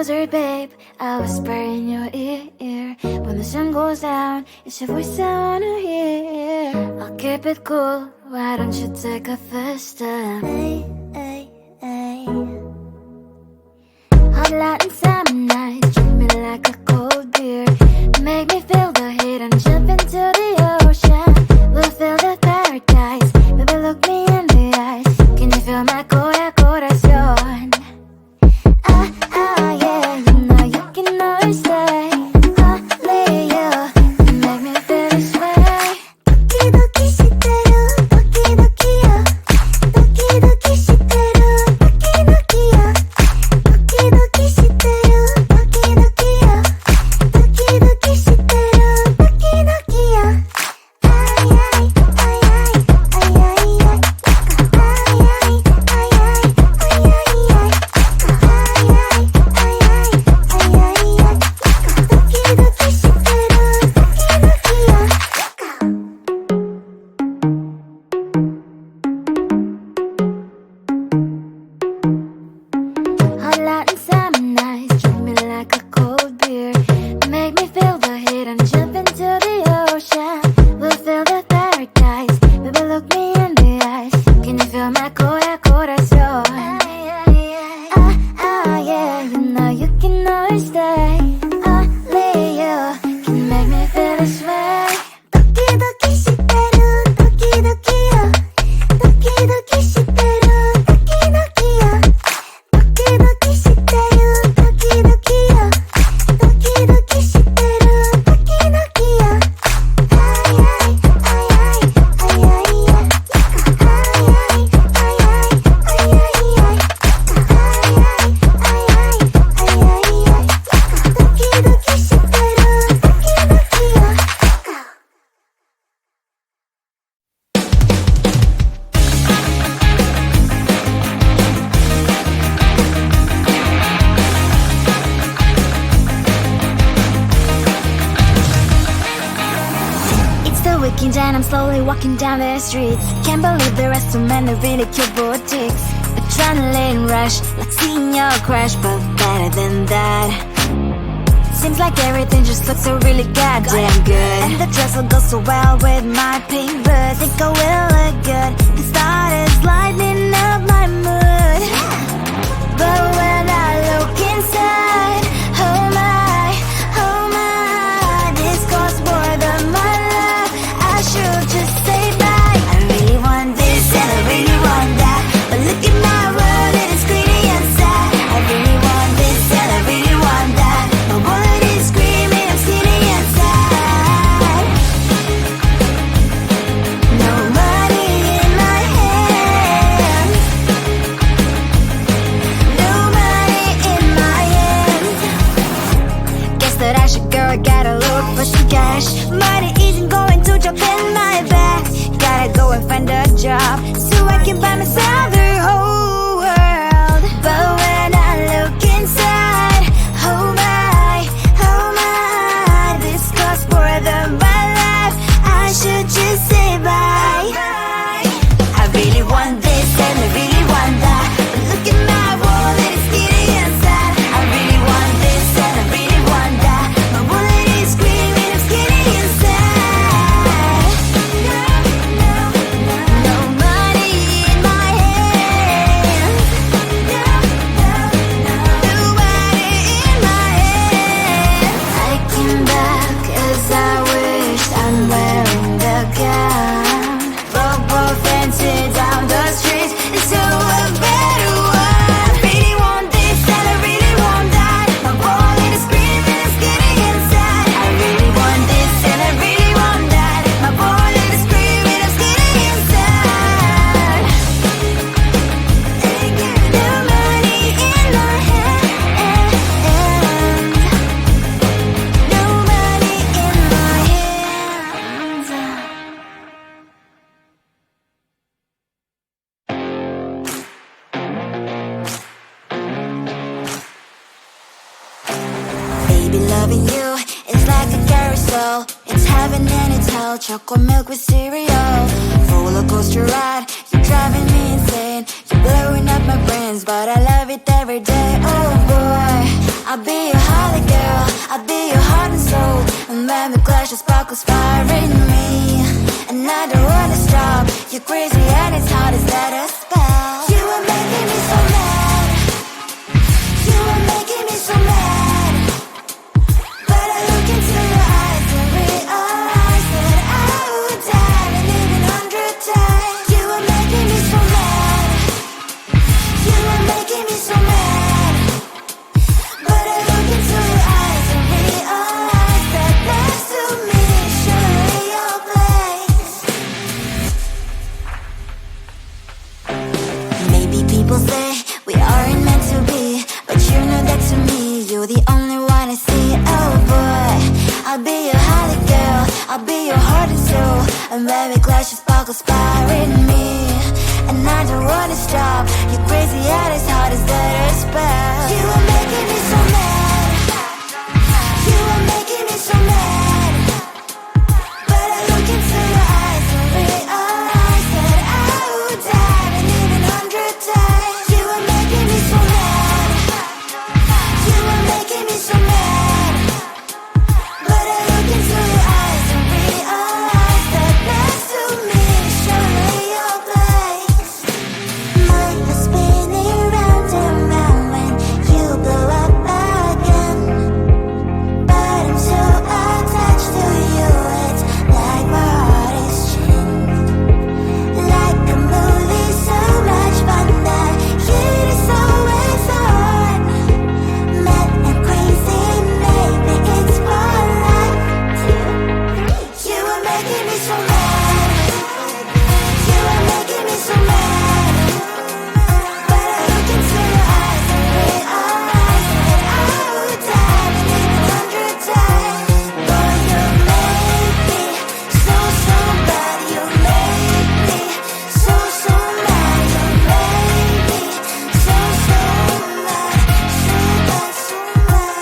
closer, babe, I'll whisper in your ear. When the sun goes down, it's your voice I wanna hear. I'll keep it cool, why don't you take a first step? Hey, hey, hey. Hot Latin summer nights, treat me like a cold beer. Make me feel the heat and jump into the ocean. We'll feel the paradise, baby, look me in the eyes. Can you feel my corazón? Yeah, you know you can always stay. Only you can make me feel this way. 도끼도끼 시대로 도끼도끼야. 도끼도끼 시대로 도끼도끼야. 도끼도끼 시대로 도끼도끼야. 도끼도끼 시대로 도끼도끼야. 아이아이 아이아이 아이아이 아이아이 And I'm slowly walking down the streets. Can't believe there are so many really cute boutiques. Adrenaline rush, like seeing your crush, but better than that. Seems like everything just looks so really goddamn good. And the dress will go so well with my pink boots. Think I will look good. The start is lighting up my mood. But when I look inside, oh my, this costs more than my love. I should just say bye. I really want this and I really want that, but look at my world, it is greedy and sad. I really want this and I really want that. My wallet is screaming, I'm skinny and sad. No money in my hand. No money in my hand. Guess that I should go, gotta look for some cash. Money isn't going to jump in my back. Gotta go and find a job so I can buy myself the whole world. But when I look inside, oh my, this costs more than my life. I should just say bye. I really want this and I really want that, but look at my wallet, it's skinny and sad. I really want this and I really want that. My wallet is screaming, I'm skinny and sad. No money in my hand. No money in my hand. I came back 'cause I wish I'm wearing the gown. Bobo fancy down the streets, it's so a better one. I really want this and I really want that. My wallet is screaming, I'm skinny inside. I really want this and I really want that. My wallet is screaming, I'm skinny inside. No money in my hand. No money in my hands. Baby, loving you is like a carousel. It's heaven and it's hell. Chocolate milk with cereal. Roller coaster ride, you're driving me insane. You're blowing up my brains, but I love it every day. Oh boy, I'll be your Holly girl, I'll be your heart and soul. And when we clash, the sparkles fire in me. And I don't wanna stop. You're crazy and it's hard as that a spell. You are making me so mad. You are making me so mad. But I look into your eyes and realize that I would die and even 100 times. You are making me so mad. You are making me so mad. But I look into your eyes and realize that next to me is surely your place. Maybe people say we aren't meant to be, but you know that to me you're the only one I see. Oh boy, I'll be your Holly girl, I'll be your heart and soul. And when we clash, the sparkles fire in me. And I don't wanna stop. You're crazy and as hard as that a spell. You are making me so mad. You are making me so mad. But I look into your eyes and realize that I would die and even 100 times. You are making me so mad. You are making me so mad. But I look into your eyes and realize that next to me is surely your place. My heart's spinning round and round when you blow up again. But I'm so attached to you, it's like my heart is chained. Like a movie, so much fun that it is always on. Mad and crazy, maybe it's for life. You are making me so mad. You are making me so mad. But I look into your eyes and realize that I would die and even 100 times. Boy, you make me so, so bad. You make me so, so mad. You make me so, so mad. So bad, so mad.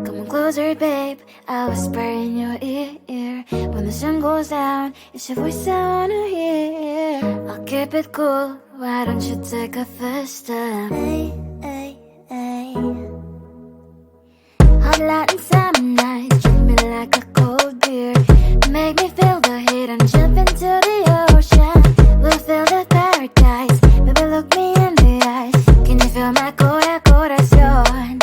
Come on closer, babe, I'll whisper in your ear. When the sun goes down, it's your voice I wanna hear. I'll keep it cool, why don't you take a first step? Hey, hey, hey. Hot light and summer nights, treat me like a cold beer. Make me feel the heat and jump into the ocean. We'll feel the paradise, baby look me in the eyes. Can you feel my corazón?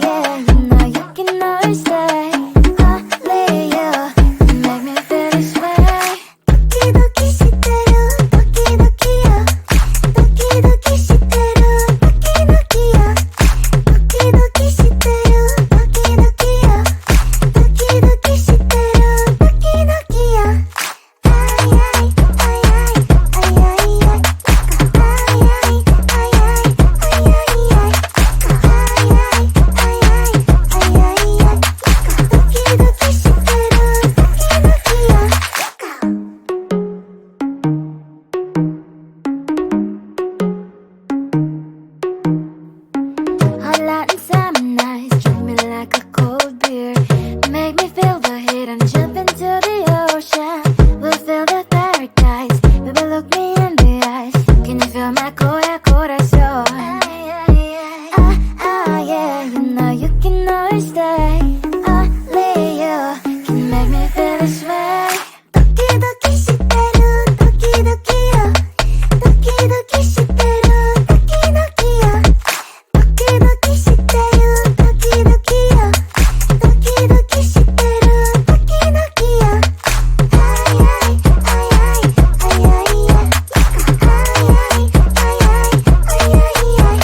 Yeah, you know you can always stay. Only you can make me feel this way. Doki doki shiteru, doki doki yo. Doki doki shiteru, doki doki yo. Doki doki shiteru, doki doki yo. Doki doki shiteru, doki doki yo. Ay ay ay ay ay ay ay. Ay ay ay ay ay ay ay. Hot light and summer nights, treat me like a cold beer. Make me feel the heat and jump into the ocean. We'll feel the paradise, baby look me in the eyes. Can you feel my corazón? Yeah, you know you can always stay. Only you can make me feel this way. Doki doki shiteru, doki doki yo. Doki doki shiteru, doki doki yo. Doki doki shiteru, doki doki yo. Doki doki shiteru, doki doki yo. Ay ay ay ay ay ay ay. Ay ay ay ay ay ay ay.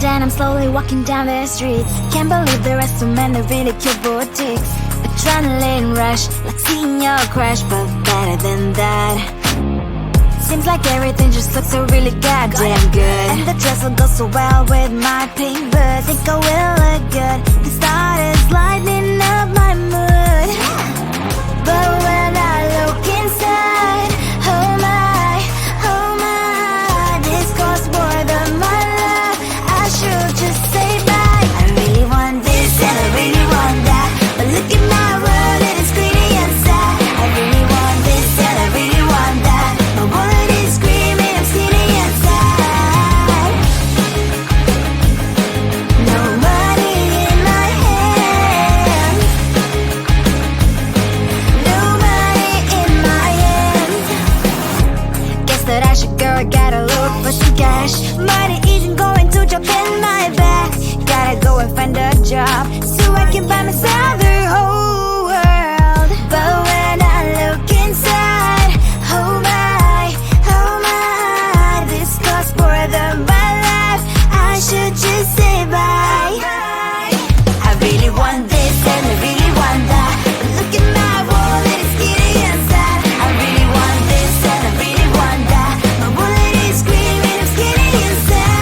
And I'm slowly walking down the streets. Can't believe there are so many really cute boutiques. Adrenaline rush, like seeing your crush, but better than that. Seems like everything just looks so really goddamn good. And the dress will go so well with my pink boots. Think I will look good. The start is lighting up my mood. But when I look inside, oh my, this costs more than my life. I should just say bye. I really want this and I really want that, but look at my world and it's greedy inside. I really want this and I really want that, my wallet is screaming, I'm skinny inside. No money in my hand, no money in my hand. Guess that I should go, gotta look for some cash. Money isn't going to jump in my back. Gotta go and find a job so I can buy myself the whole world. But when I look inside, oh my, this costs more than my life. I should just say bye. I really want this and I really want that, but look at my wallet, it's skinny inside. I really want this and I really want that, my wallet is screaming, I'm skinny inside.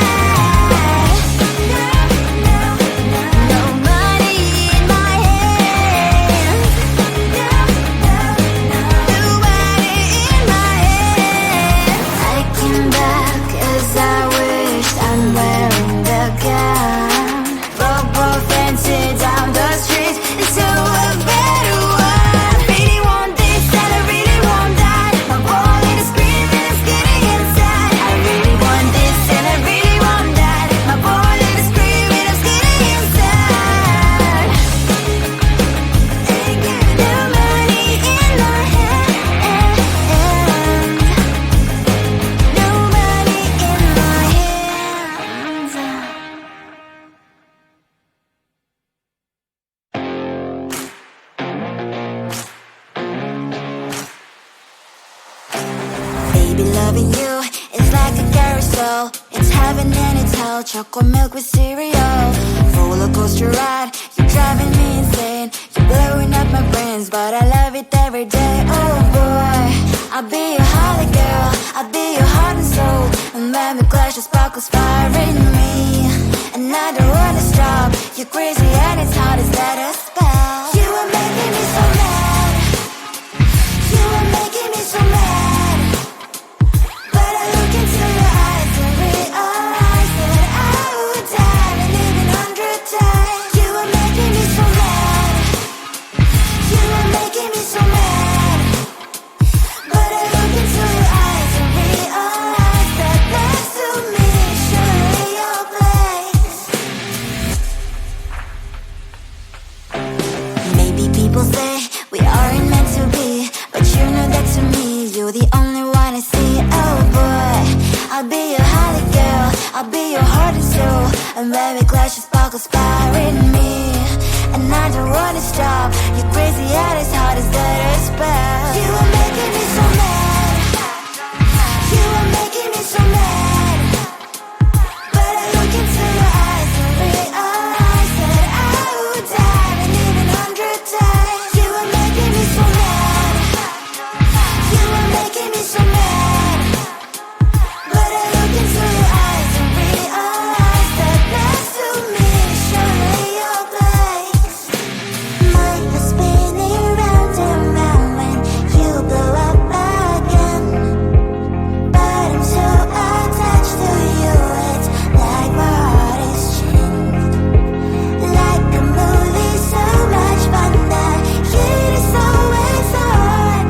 No money in my hand, no money in my hand. I came back as I wished, I'm wearing the gown. Both fancy down the street into a better one. I really want this and I really want that, my wallet is screaming, I'm skinny inside. I really want this and I really want that, my wallet is screaming, I'm skinny inside. No money in my hand, no money in my hands. Baby, loving you is like a carousel. It's heaven and it's hell. Chocolate milk with cereal. Roller coaster ride. You're driving me insane. You're blowing up my brains, but I love it every day. Oh boy, I'll be your holly girl. I'll be your heart and soul. And when we clash, the sparkles fire in me. And I don't wanna stop. You're crazy and it's hard as that a spell. You are making me so mad. You are making me so mad. But I look into your eyes and realize that I would die and live 100 times. You are making me so mad. You are making me so mad. But I look into your eyes and realize that next to me is surely your place. Maybe people say we aren't meant to be, but you know that to me, you're the only one I see. Oh boy, I'll be your holly girl. I'll be your heart and soul. And when we clash, the sparkles fire in me. And I don't wanna stop. You're crazy and as hard as that a spell. You are making me so mad. You are making me so mad. But I look into your eyes and realize that I would die and live 100 times. You are making me so mad. You are making me so mad. But I look into your eyes and realize that next to me is surely your place. Mind was spinning round and round when you blow up again. But I'm so attached to you, it's like my heart is chained. Like a movie, so much fun that heat is always on.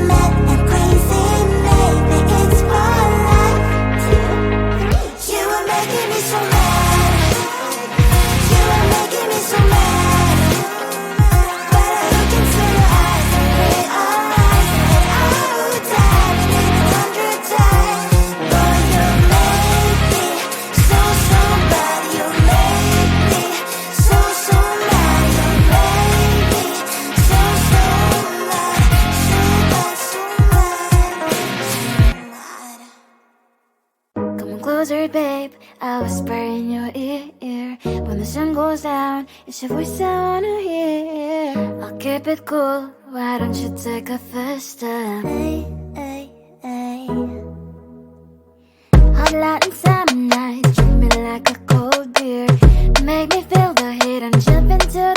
Mad and crazy, maybe it's for life too. You are making me so mad. You are making me so mad. But I look into your eyes and realize that I would die and live 100 times. Boy, you make me so bad. You make me so mad. You make me so mad. Come on closer, babe. I'll whisper in your ear. When the sun goes down, it's your voice I wanna hear. I'll keep it cool. Why don't you take a first step? Hey, hey, hey. Hot light and summer night, treat me like a cold beer. Make me feel the heat and jump into